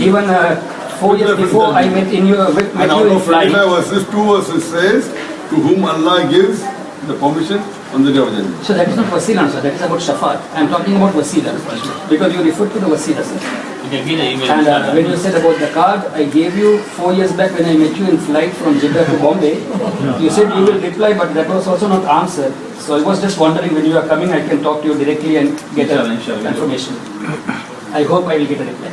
Even 4 years before I met in your flight. Two verses says, to whom Allah gives the permission on the day of judgment. So that is not wasila, sir. That is about shafaat. I am talking about wasila, because you referred to the wasila, sir. And when you said about the card, I gave you 4 years back when I met you in flight from Jeddah to Bombay. You said you will reply, but that was also not answered. So I was just wondering when you are coming, I can talk to you directly and get a information. I hope I will get a reply.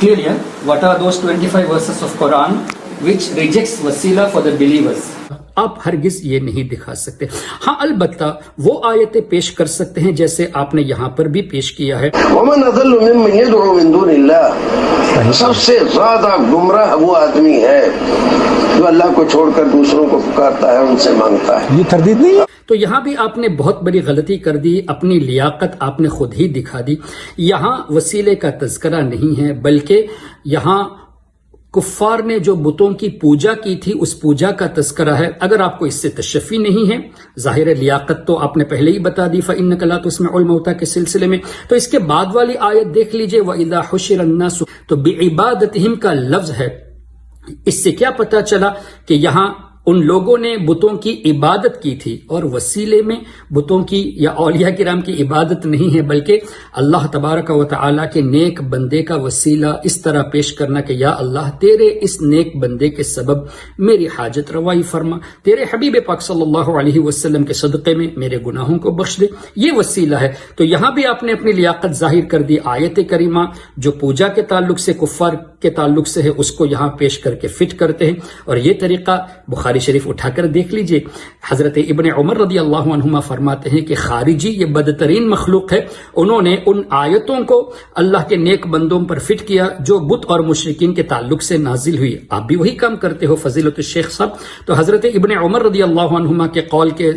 Clearly, what are those 25 verses of Quran which rejects wasila for the believers. آپ ہرگز یہ نہیں دکھا سکتے. ہاں البتہ وہ آیتیں پیش کر سکتے ہیں جیسے آپ نے یہاں پر بھی پیش کیا ہے. ومن اضل ممن يدعو من دون اللہ، سب سے زیادہ گمراہ وہ آدمی ہے جو اللہ کو چھوڑ کر دوسروں کو پکارتا ہے، ان سے مانگتا ہے. یہ تردید نہیں ہے. تو یہاں بھی آپ نے بہت بڑی غلطی کر دی، اپنی لیاقت آپ نے خود ہی دکھا دی. یہاں وسیلے کا تذکرہ نہیں ہے، بلکہ یہاں کفار نے جو بتوں کی پوجا کی تھی اس پوجا کا تذکرہ ہے. اگر آپ کو اس سے تشفی نہیں ہے، ظاہر لیاقت تو آپ نے پہلے ہی بتا دی فَإِنَّكَ لَا تُسْمِعُ الْمَوْتَىٰ کے سلسلے میں، تو اس کے بعد والی آیت دیکھ لیجئے وَإِذَا حُشِرَ النَّاسُ، تو بِعِبَادَتِهِمْ کا لفظ ہے. اس سے کیا پتا چلا کہ یہاں ان لوگوں نے بتوں کی عبادت کی تھی، اور وسیلے میں بتوں کی یا اولیاء کرام کی عبادت نہیں ہے، بلکہ اللہ تبارک و تعالیٰ کے نیک بندے کا وسیلہ اس طرح پیش کرنا کہ یا اللہ تیرے اس نیک بندے کے سبب میری حاجت روائی فرما، تیرے حبیب پاک صلی اللہ علیہ وسلم کے صدقے میں میرے گناہوں کو بخش دے، یہ وسیلہ ہے. تو یہاں بھی آپ نے اپنی لیاقت ظاہر کر دی. آیت کریمہ جو پوجا کے تعلق سے کفار کے تعلق سے ہے اس کو یہاں پیش کر کے فٹ کرتے ہیں، اور یہ طریقہ بخاری شریف اٹھا کر دیکھ لیجئے. حضرت ابن عمر رضی اللہ عنہما فرماتے ہیں کہ خارجی یہ بدترین مخلوق ہے، انہوں نے ان آیتوں کو اللہ کے نیک بندوں پر فٹ کیا جو بت اور مشرکین کے تعلق سے نازل ہوئی. آپ بھی وہی کام کرتے ہو فضیلت الشیخ صاحب. تو حضرت ابن عمر رضی اللہ عنہما کے قول کے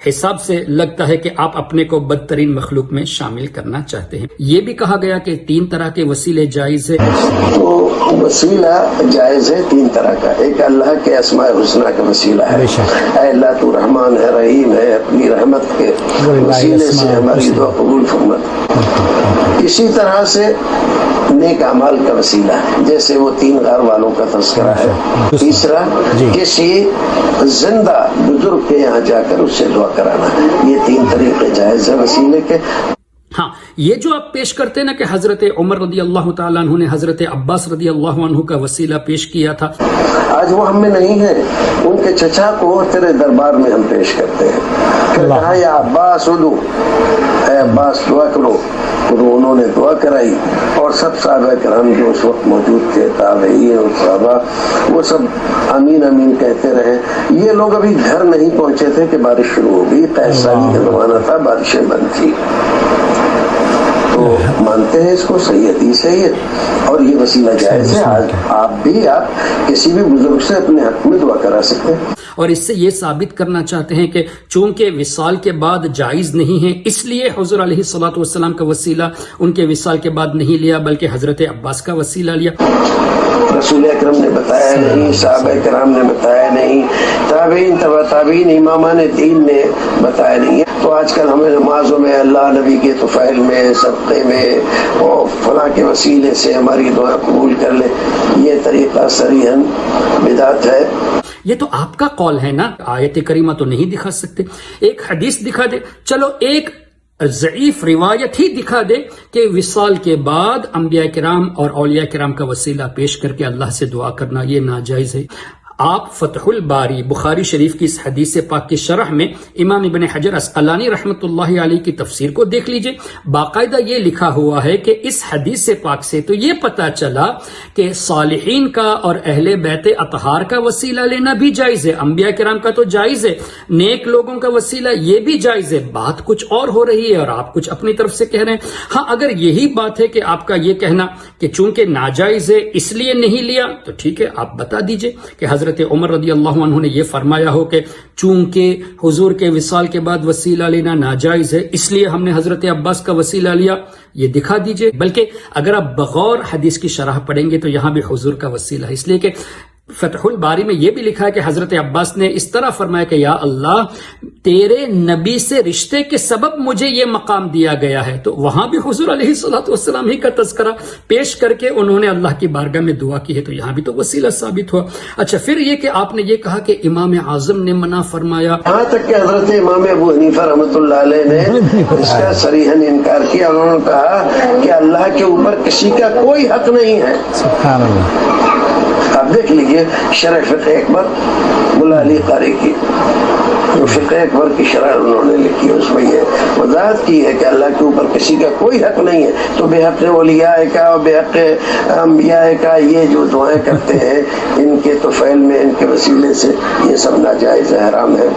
حساب سے لگتا ہے کہ آپ اپنے کو بدترین مخلوق میں شامل کرنا چاہتے ہیں. یہ بھی کہا گیا کہ 3 طرح کے وسیلے جائز ہے. تو وسیلہ جائز ہے 3 طرح کا. ایک اللہ کے اسماء الحسنہ کا وسیلہ ہے، اے اللہ تو رحمان ہے، رحیم ہے، اپنی رحمت کے وسیلے سے ہماری دعا قبول فرما. اسی طرح سے نیک اعمال کا وسیلہ ہے، جیسے وہ 3 غار والوں کا تذکرہ ہے. تیسرا کسی زندہ بزرگ کے یہاں جا کر اس سے دعا کرانا. یہ 3 طریقے جائز ہے وسیلے کے. ہاں یہ جو آپ پیش کرتے ہیں نا کہ حضرت عمر رضی اللہ تعالیٰ عنہ نے حضرت عباس رضی اللہ عنہ کا وسیلہ پیش کیا تھا، آج وہ ہم میں نہیں ہے. ان کے چچا کو تیرے دربار میں ہم پیش کرتے ہیں. پھر کہا یا عباس ادعو، اے عباس دعا کرو. تو انہوں نے دعا کرائی، اور سب صحابہ کرام جو اس وقت موجود تھے، تابعین اور صحابہ، وہ سب آمین آمین کہتے رہے. یہ لوگ ابھی گھر نہیں پہنچے تھے کہ بارش شروع ہو گئی. قحطی کا زمانہ تھا، بارشیں بند تھی. تو مانتے ہیں اس کو، صحیح حدیث ہے یہ، اور یہ وسیلہ جائز ہے. آج آپ کسی بھی بزرگ سے اپنے حق میں دعا کرا سکتے ہیں. اور اس سے یہ ثابت کرنا چاہتے ہیں کہ چونکہ وصال کے بعد جائز نہیں ہے، اس لیے حضور علیہ الصلوۃ والسلام کا وسیلہ ان کے وصال کے بعد نہیں لیا، بلکہ حضرت عباس کا وسیلہ لیا. رسول اکرم نے بتایا نہیں، صحابہ کرام نے بتایا نہیں، تابعین تبع تابعین امامان دین نے بتایا نہیں. تو آج کل ہمیں نمازوں میں اللہ نبی کے طفیل میں، صدقے میں، اور فلاں کے وسیلے سے ہماری دعا قبول کر لے، یہ طریقہ صریحاً بدعت ہے. یہ تو آپ کا قول ہے نا، آیت کریمہ تو نہیں دکھا سکتے. ایک حدیث دکھا دے، چلو ایک ضعیف روایت ہی دکھا دے کہ وصال کے بعد انبیاء کرام اور اولیاء کرام کا وسیلہ پیش کر کے اللہ سے دعا کرنا یہ ناجائز ہے. آپ فتح الباری بخاری شریف کی اس حدیث پاک کی شرح میں امام ابن حجر عسقلانی رحمۃ اللہ علیہ کی تفسیر کو دیکھ لیجئے. باقاعدہ یہ لکھا ہوا ہے کہ اس حدیث پاک سے تو یہ پتا چلا کہ صالحین کا اور اہل بیت اطہار کا وسیلہ لینا بھی جائز ہے. انبیاء کرام کا تو جائز ہے، نیک لوگوں کا وسیلہ یہ بھی جائز ہے. بات کچھ اور ہو رہی ہے اور آپ کچھ اپنی طرف سے کہہ رہے ہیں. ہاں اگر یہی بات ہے کہ آپ کا یہ کہنا کہ چونکہ ناجائز ہے اس لیے نہیں لیا، تو ٹھیک ہے، آپ بتا دیجئے کہ حضرت عمر رضی اللہ عنہ نے یہ فرمایا ہو کہ چونکہ حضور کے وصال کے بعد وسیلہ لینا ناجائز ہے اس لیے ہم نے حضرت عباس کا وسیلہ لیا، یہ دکھا دیجئے. بلکہ اگر آپ بغور حدیث کی شرح پڑھیں گے تو یہاں بھی حضور کا وسیلہ ہے، اس لیے کہ فتح الباری میں یہ بھی لکھا ہے کہ حضرت عباس نے اس طرح فرمایا کہ یا اللہ تیرے نبی سے رشتے کے سبب مجھے یہ مقام دیا گیا ہے. تو وہاں بھی حضور علیہ الصلوۃ والسلام ہی کا تذکرہ پیش کر کے انہوں نے اللہ کی بارگاہ میں دعا کی ہے، تو یہاں بھی تو وسیلہ ثابت ہوا. اچھا پھر یہ کہ آپ نے یہ کہا کہ امام اعظم نے منع فرمایا، یہاں تک کہ حضرت امام ابو حنیفہ رحمۃ اللہ علیہ نے اس کا صریحاً انکار کیا. انہوں نے کہا کہ اللہ کے اوپر کسی کا کوئی حق نہیں ہے. سبحان اللہ. آپ دیکھ لیجئے شرح فقہ اکبر ملا علی قاری کی، جو فقہ اکبر کی شرح انہوں نے لکھی ہے، اس میں یہ وضاحت کی ہے کہ اللہ کے اوپر کسی کا کوئی حق نہیں ہے، تو بے حق اولیاء کا اور بے حق انبیاء کا یہ جو دعائیں کرتے ہیں ان کے تو فعل میں ان کے وسیلے سے یہ سب ناجائز حرام ہے۔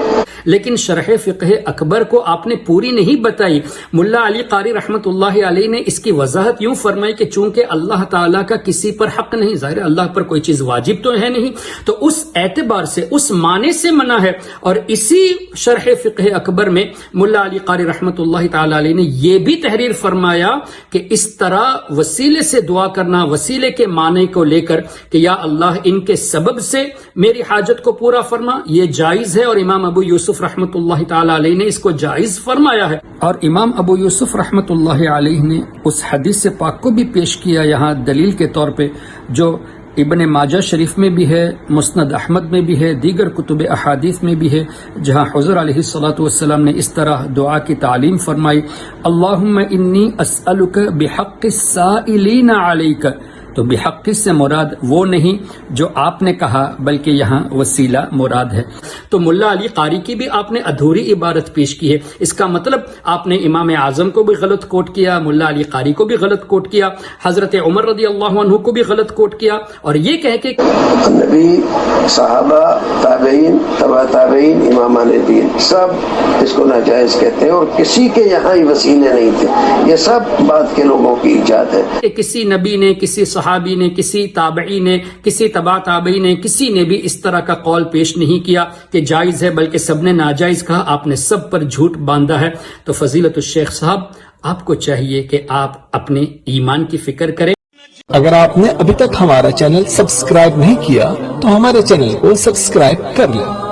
لیکن شرح فقہ اکبر کو آپ نے پوری نہیں بتائی۔ ملا علی قاری رحمت اللہ علیہ نے اس کی وضاحت یوں فرمائی کہ چونکہ اللہ تعالیٰ کا کسی پر حق نہیں، ظاہر اللہ پر کوئی چیز واجب تو ہے نہیں، تو اس اعتبار سے اس معنی سے منع ہے۔ اور اسی شرح فقہ اکبر میں ملا علی قاری رحمت اللہ تعالیٰ علیہ نے یہ بھی تحریر فرمایا کہ اس طرح وسیلے سے دعا کرنا، وسیلے کے معنی کو لے کر کہ یا اللہ ان کے سبب سے میری حاجت کو پورا فرما، یہ جائز ہے، اور امام ابو یوسف رحمت اللہ تعالی علیہ نے اس کو جائز فرمایا ہے۔ اور امام ابو یوسف رحمت اللہ علیہ نے اس حدیث پاک کو بھی پیش کیا یہاں دلیل کے طور پہ، جو ابن ماجہ شریف میں بھی ہے، مسند احمد میں بھی ہے، دیگر کتب احادیث میں بھی ہے، جہاں حضور علیہ الصلوۃ والسلام نے اس طرح دعا کی تعلیم فرمائی، اللہم انی اسألک بحق السائلین علیک۔ تو بحق سے مراد وہ نہیں جو آپ نے کہا، بلکہ یہاں وسیلہ مراد ہے۔ تو ملا علی قاری کی بھی آپ نے ادھوری عبارت پیش کی ہے، اس کا مطلب آپ نے امام اعظم کو بھی غلط کوٹ کیا، ملا علی قاری کو بھی غلط کوٹ کیا، حضرت عمر رضی اللہ عنہ کو بھی غلط کوٹ کیا، اور یہ کہہ کے نبی، صحابہ، تابعین، تبع تابعین، امامان دین سب اس کو ناجائز کہتے ہیں، اور کسی کے یہاں ہی وسیلے نہیں تھے، یہ سب بعد کے لوگوں کی ایجاد ہے۔ کہ کسی نبی نے، کسی صحابی نے، کسی تابعی نے، کسی تبع تابعی نے، کسی نے بھی اس طرح کا قول پیش نہیں کیا کہ جائز ہے، بلکہ سب نے ناجائز کہا، آپ نے سب پر جھوٹ باندھا ہے۔ تو فضیلت الشیخ صاحب، آپ کو چاہیے کہ آپ اپنے ایمان کی فکر کریں۔ اگر آپ نے ابھی تک ہمارا چینل سبسکرائب نہیں کیا تو ہمارے چینل کو سبسکرائب کر لیں